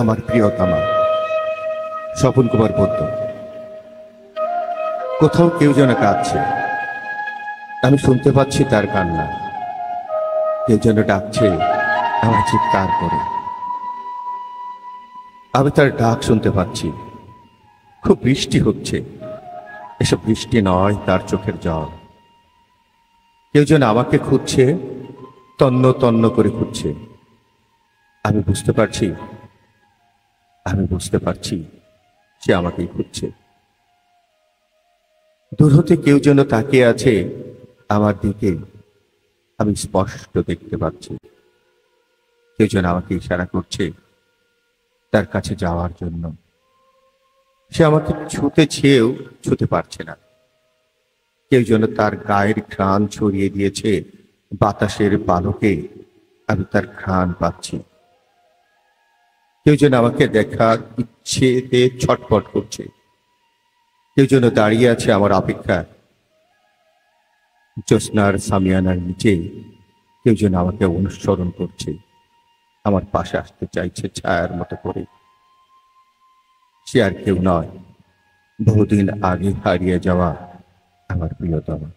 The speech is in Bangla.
আমার প্রিয়তমা স্বপন কুমার বলত, কোথাও কেউ যেন কাঁদছে, আমি শুনতে পাচ্ছি তার কান্না। কেউ যেন ডাকছে আমার চিৎকার করে, আমি তার ডাক শুনতে পাচ্ছি। খুব বৃষ্টি হচ্ছে, এসব বৃষ্টি নয়, তার চোখের জল। কেউ যেন আমাকে খুঁজছে, তন্ন তন্ন করে খুঁজছে। আমি বুঝতে পারছি, আমি বুঝতে পারছি সে আমাকেই খুঁজছে। দূর হতে কেউ যেন তাকিয়ে আছে আমার দিকে, আমি স্পষ্ট দেখতে পাচ্ছি। কেউ যেন আমাকে ইশারা করছে তার কাছে যাওয়ার জন্য। সে আমাকে ছুতে চেয়েও ছুতে পারছে না। কেউ যেন তার গায়ের ঘ্রাণ ছড়িয়ে দিয়েছে বাতাসের পালকে, আমি তার ঘ্রাণ পাচ্ছি। কেউ যেন আমাকে দেখার ইচ্ছেতে ছটফট করছে। কেউ যেন দাঁড়িয়ে আছে আমার অপেক্ষায়। জ্যোৎস্নার সামিয়ানার নিচে কেউ যেন আমাকে অনুসরণ করছে, আমার পাশে আসতে চাইছে ছায়ার মতো করে। সে আর কেউ নয়, বহুদিন আগে হারিয়ে যাওয়া আমার প্রিয়তমা।